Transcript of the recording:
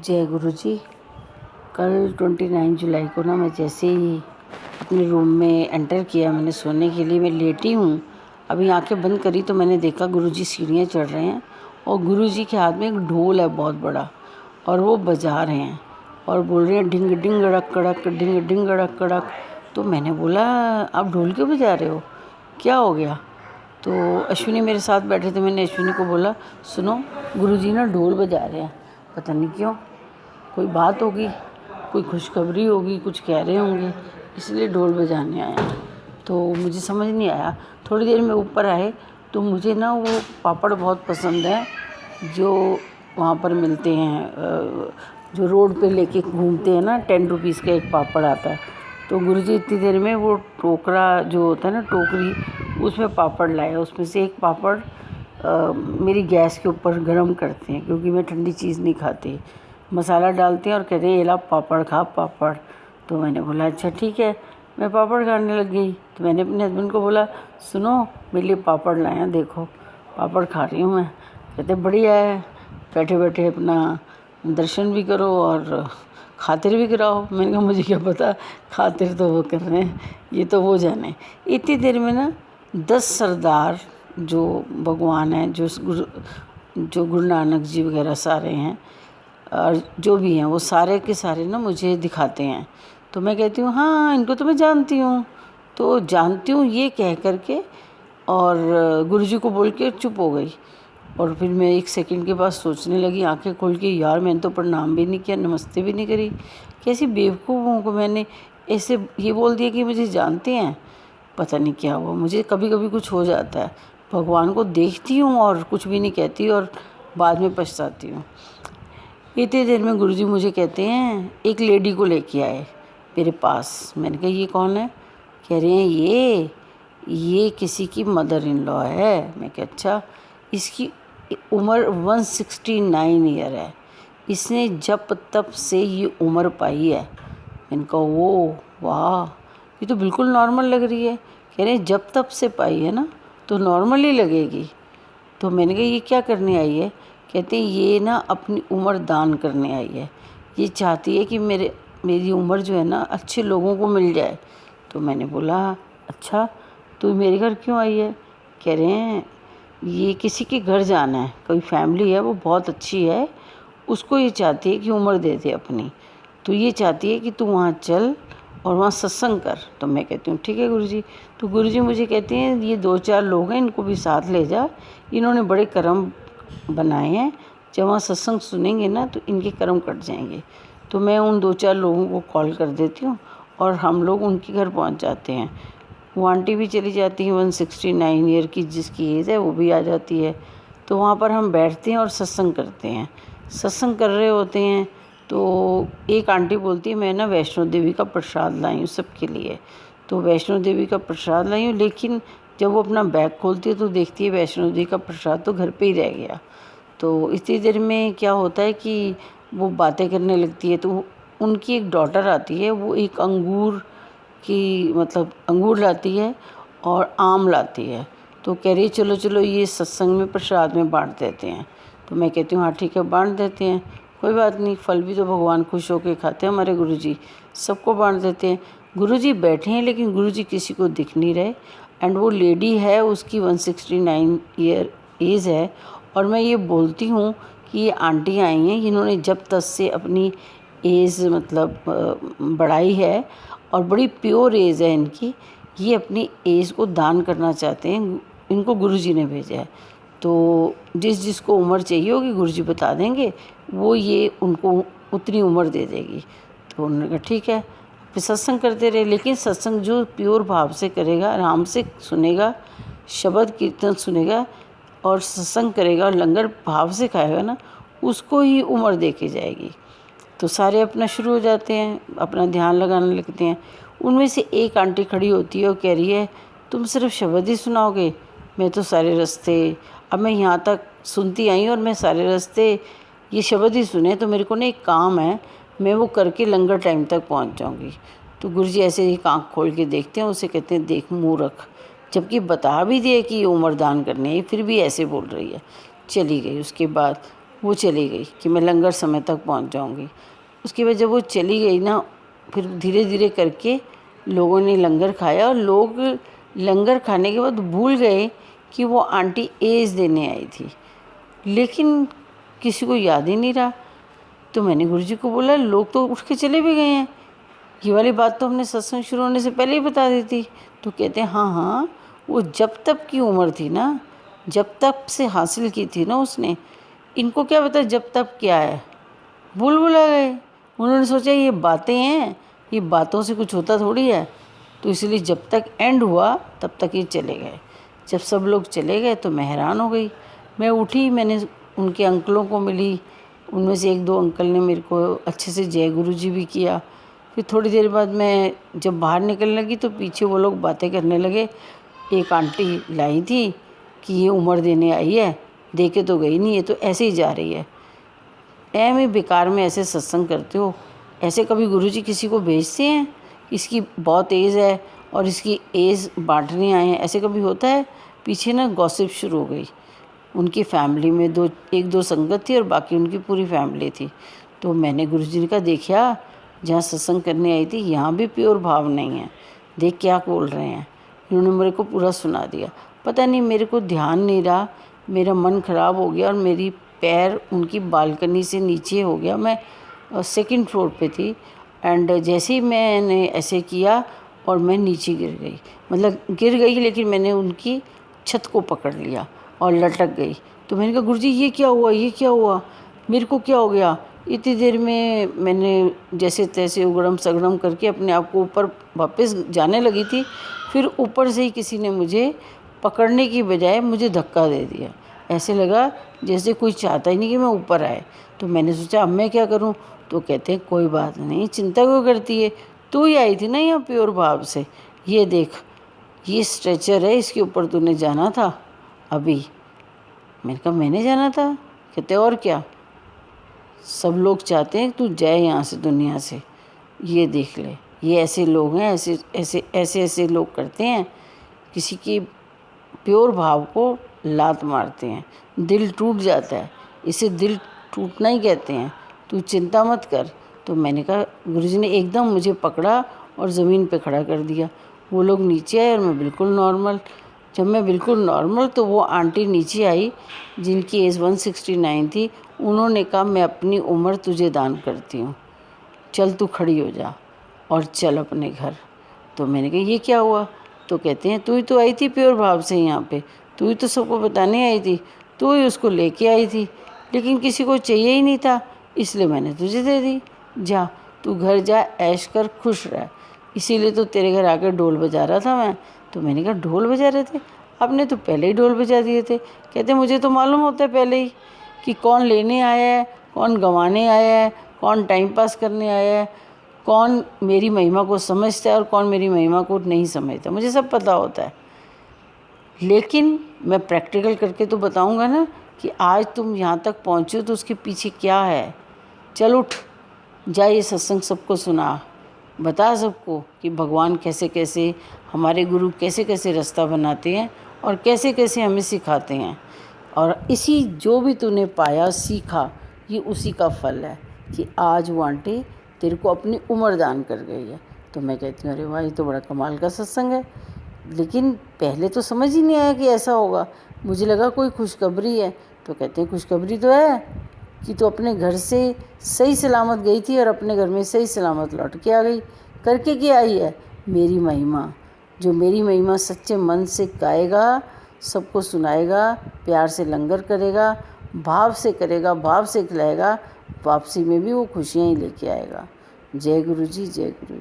जय गुरु जी। कल 29 जुलाई को ना मैं जैसे ही अपने रूम में एंटर किया, मैंने सोने के लिए, मैं लेटी हूँ, अभी आंखें बंद करी तो मैंने देखा गुरु जी सीढ़ियाँ चढ़ रहे हैं और गुरु जी के हाथ में एक ढोल है बहुत बड़ा और वो बजा रहे हैं और बोल रहे हैं ढिंग ढिंग गड़क कड़क ढिंग ढिंग गड़क कड़क। तो मैंने बोला आप ढोल क्यों बजा रहे हो, क्या हो गया? तो अश्विनी मेरे साथ बैठे थे, मैंने अश्विनी को बोला सुनो गुरु जी ना ढोल बजा रहे हैं, पता नहीं क्यों, कोई बात होगी, कोई खुशखबरी होगी, कुछ कह रहे होंगे, इसलिए ढोल बजाने आया। तो मुझे समझ नहीं आया। थोड़ी देर में ऊपर आए तो मुझे ना वो पापड़ बहुत पसंद है जो वहाँ पर मिलते हैं, जो रोड पे लेके घूमते हैं ना, 10 रुपीज़ का एक पापड़ आता है। तो गुरुजी इतनी देर में वो टोकरा जो होता है ना, टोकरी, उसमें पापड़ लाए। उसमें से एक पापड़ मेरी गैस के ऊपर गरम करते हैं क्योंकि मैं ठंडी चीज़ नहीं खाती। मसाला डालते हैं और कहते हैं ये ला पापड़ खा पापड़। तो मैंने बोला अच्छा ठीक है, मैं पापड़ खाने लग गई। तो मैंने अपने हस्बैंड को बोला सुनो मेरे लिए पापड़ लाए हैं, देखो पापड़ खा रही हूँ मैं। कहते बढ़िया है, बैठे बैठे अपना दर्शन भी करो और खातिर भी कराओ। मैंने कहा मुझे क्या पता, खातिर तो वो कर रहे हैं, ये तो वो जाने। इतनी देर में ना 10 सरदार जो भगवान हैं, जो गुरु नानक जी वगैरह सारे हैं और जो भी हैं, वो सारे के सारे ना मुझे दिखाते हैं। तो मैं कहती हूँ हाँ इनको तो मैं जानती हूँ, तो जानती हूँ ये कह करके और गुरुजी को बोल के चुप हो गई। और फिर मैं 1 सेकंड के बाद सोचने लगी आंखें खोल के, यार मैंने तो प्रणाम भी नहीं किया, नमस्ते भी नहीं करी, कैसी बेवकूफ़ों को मैंने ऐसे ये बोल दिया कि मुझे जानते हैं। पता नहीं क्या हुआ, मुझे कभी कभी कुछ हो जाता है, भगवान को देखती हूँ और कुछ भी नहीं कहती और बाद में पछताती हूँ। इतनी देर में गुरुजी मुझे कहते हैं एक लेडी को लेके आए मेरे पास। मैंने कहा ये कौन है? कह रहे हैं ये किसी की मदर इन लॉ है। मैं कहा अच्छा, इसकी उम्र 169 ईयर है, इसने जब तब से ये उम्र पाई है। मैंने कहा वो वाह, ये तो बिल्कुल नॉर्मल लग रही है। कह रहे हैं जब तब से पाई है ना तो नॉर्मल ही लगेगी। तो मैंने कहा ये क्या करने आई है? कहते हैं ये ना अपनी उम्र दान करने आई है, ये चाहती है कि मेरी उम्र जो है ना अच्छे लोगों को मिल जाए। तो मैंने बोला अच्छा तो मेरे घर क्यों आई है? कह रहे हैं ये किसी के घर जाना है, कोई फैमिली है वो बहुत अच्छी है, उसको ये चाहती है कि उम्र दे दे अपनी, तो ये चाहती है कि तू वहाँ चल और वहाँ सत्संग कर। तो मैं कहती हूँ ठीक है गुरुजी। तो गुरुजी मुझे कहते हैं ये 2-4 लोग हैं, इनको भी साथ ले जा, इन्होंने बड़े कर्म बनाए हैं, जब वहाँ सत्संग सुनेंगे ना तो इनके कर्म कट जाएंगे। तो मैं उन 2-4 लोगों को कॉल कर देती हूँ और हम लोग उनके घर पहुँच जाते हैं। वो आंटी भी चली जाती हैं, 169 ईयर की जिसकी एज है वो भी आ जाती है। तो वहाँ पर हम बैठते हैं और सत्संग करते हैं। सत्संग कर रहे होते हैं तो एक आंटी बोलती है मैं ना वैष्णो देवी का प्रसाद लाई हूँ सबके लिए। तो वैष्णो देवी का प्रसाद लाई हूँ, लेकिन जब वो अपना बैग खोलती है तो देखती है वैष्णो देवी का प्रसाद तो घर पे ही रह गया। तो इतनी देर में क्या होता है कि वो बातें करने लगती है। तो उनकी एक डॉटर आती है, वो एक अंगूर लाती है और आम लाती है। तो कह रही है चलो चलो ये सत्संग में प्रसाद में बांट देते हैं। तो मैं कहती हूँ हाँ ठीक है बांट देते हैं, कोई बात नहीं, फल भी तो भगवान खुश होकर खाते हैं हमारे गुरुजी, सबको बांट देते हैं। गुरुजी बैठे हैं लेकिन गुरुजी किसी को दिख नहीं रहे। एंड वो लेडी है उसकी 169 ईयर एज है और मैं ये बोलती हूँ कि ये आंटी आई हैं, इन्होंने जब तक से अपनी एज बढ़ाई है और बड़ी प्योर एज है इनकी, ये अपनी एज को दान करना चाहते हैं, इनको गुरुजी ने भेजा है। तो जिसको उम्र चाहिए होगी गुरुजी बता देंगे, वो ये उनको उतनी उम्र दे देगी। तो उन्होंने कहा ठीक है। फिर सत्संग करते रहे, लेकिन सत्संग जो प्योर भाव से करेगा, आराम से सुनेगा, शब्द कीर्तन सुनेगा और सत्संग करेगा और लंगर भाव से खाएगा ना, उसको ही उम्र दे के जाएगी। तो सारे अपना शुरू हो जाते हैं, अपना ध्यान लगाने लगते हैं। उनमें से एक आंटी खड़ी होती है और कह रही है तुम सिर्फ शब्द ही सुनाओगे? मैं तो सारे रास्ते, अब मैं यहाँ तक सुनती आई और मैं सारे रास्ते ये शब्द ही सुने, तो मेरे को ना एक काम है, मैं वो करके लंगर टाइम तक पहुँच जाऊँगी। तो गुरुजी ऐसे ही आँख खोल के देखते हैं, उसे कहते हैं देख मूर्ख, जबकि बता भी दिए कि ये उम्र दान करनी है, फिर भी ऐसे बोल रही है। चली गई। उसके बाद वो चली गई कि मैं लंगर समय तक पहुंच जाऊंगी। उसके बाद जब वो चली गई ना, फिर धीरे धीरे करके लोगों ने लंगर खाया और लोग लंगर खाने के बाद भूल गए कि वो आंटी एज देने आई थी, लेकिन किसी को याद ही नहीं रहा। तो मैंने गुरुजी को बोला, लोग तो उठ के चले भी गए हैं, ये वाली बात तो हमने सत्संग शुरू होने से पहले ही बता दी थी। तो कहते हैं हाँ हाँ, वो जब तक की उम्र थी ना, जब तक से हासिल की थी ना उसने, इनको क्या पता जब तक क्या है, भूल भुला गए। उन्होंने सोचा ये बातें हैं, ये बातों से कुछ होता थोड़ी है, तो इसलिए जब तक एंड हुआ तब तक ये चले गए। जब सब लोग चले गए तो मैं हैरान हो गई। मैं उठी, मैंने उनके अंकलों को मिली, उनमें से एक दो अंकल ने मेरे को अच्छे से जय गुरु जी भी किया। फिर थोड़ी देर बाद मैं जब बाहर निकलने लगी तो पीछे वो लोग बातें करने लगे। एक आंटी लाई थी कि ये उम्र देने आई है, दे के तो गई नहीं, ये तो ऐसे ही जा रही है। मैं बेकार में ऐसे सत्संग करते हो, ऐसे कभी गुरुजी किसी को भेजते हैं इसकी बहुत एज है और इसकी एज बांटने आए हैं, ऐसे कभी होता है? पीछे ना गॉसिप शुरू हो गई। उनकी फैमिली में एक दो संगत थी और बाकी उनकी पूरी फैमिली थी। तो मैंने गुरुजी का देखा, जहाँ सत्संग करने आई थी यहाँ भी प्योर भाव नहीं है, देख क्या बोल रहे हैं। इन्होंने मेरे को पूरा सुना दिया। पता नहीं मेरे को ध्यान नहीं रहा, मेरा मन ख़राब हो गया और मेरी पैर उनकी बालकनी से नीचे हो गया। मैं सेकंड फ्लोर पे थी एंड जैसे ही मैंने ऐसे किया और मैं नीचे गिर गई, मतलब गिर गई लेकिन मैंने उनकी छत को पकड़ लिया और लटक गई। तो मैंने कहा गुरुजी ये क्या हुआ, ये क्या हुआ, मेरे को क्या हो गया? इतनी देर में मैंने जैसे तैसे उगड़म सगड़म करके अपने आप को ऊपर वापस जाने लगी थी। फिर ऊपर से ही किसी ने मुझे पकड़ने की बजाय मुझे धक्का दे दिया। ऐसे लगा जैसे कोई चाहता ही नहीं कि मैं ऊपर आए। तो मैंने सोचा अब मैं क्या करूं? तो कहते हैं कोई बात नहीं, चिंता क्यों करती है, तू ही आई थी ना यहाँ प्योर भाव से, ये देख ये स्ट्रेचर है, इसके ऊपर तूने जाना था अभी। मैंने कहा मैंने जाना था? कहते और क्या, सब लोग चाहते हैं तू जाए यहाँ से, दुनिया से, ये देख ले, ये ऐसे लोग हैं, ऐसे ऐसे ऐसे ऐसे लोग करते हैं, किसी की प्योर भाव को लात मारते हैं, दिल टूट जाता है, इसे दिल टूटना ही कहते हैं, तू चिंता मत कर। तो मैंने कहा, गुरुजी ने एकदम मुझे पकड़ा और ज़मीन पे खड़ा कर दिया। वो लोग नीचे आए और मैं बिल्कुल नॉर्मल। जब मैं बिल्कुल नॉर्मल तो वो आंटी नीचे आई जिनकी एज 169 थी। उन्होंने कहा मैं अपनी उम्र तुझे दान करती हूँ, चल तू खड़ी हो जा और चल अपने घर। तो मैंने कहा ये क्या हुआ? तो कहते हैं तू ही तो आई थी प्योर भाव से यहाँ पे, तू ही तो सबको बताने आई थी, तू ही उसको लेके आई थी, लेकिन किसी को चाहिए ही नहीं था, इसलिए मैंने तुझे दे दी। जा तू घर जा, ऐश कर, खुश रह। इसीलिए तो तेरे घर आकर ढोल बजा रहा था मैं। तो मैंने कहा ढोल बजा रहे थे? आपने तो पहले ही ढोल बजा दिए थे। कहते मुझे तो मालूम होता है पहले ही कि कौन लेने आया है, कौन गंवाने आया है, कौन टाइम पास करने आया है, कौन मेरी महिमा को समझता है और कौन मेरी महिमा को नहीं समझता, मुझे सब पता होता है। लेकिन मैं प्रैक्टिकल करके तो बताऊंगा ना कि आज तुम यहाँ तक पहुँचे हो तो उसके पीछे क्या है। चल उठ, जा ये सत्संग सबको सुना, बता सबको कि भगवान कैसे कैसे, हमारे गुरु कैसे कैसे रास्ता बनाते हैं और कैसे कैसे हमें सिखाते हैं। और इसी जो भी तूने पाया सीखा, ये उसी का फल है कि आज वो आंटी तेरे को अपनी उम्र दान कर गई है। तो मैं कहती हूँ अरे वाह, ये तो बड़ा कमाल का सत्संग है। लेकिन पहले तो समझ ही नहीं आया कि ऐसा होगा, मुझे लगा कोई खुशखबरी है। तो कहते हैं खुशखबरी तो है कि तू अपने घर से सही सलामत गई थी और अपने घर में सही सलामत लौट के आ गई। करके क्या आई है? मेरी महिमा। जो मेरी महिमा सच्चे मन से गाएगा, सबको सुनाएगा, प्यार से लंगर करेगा, भाव से करेगा, भाव से खिलाएगा, वापसी में भी वो खुशियाँ ही लेके आएगा। जय गुरु जी, जय गुरु जी।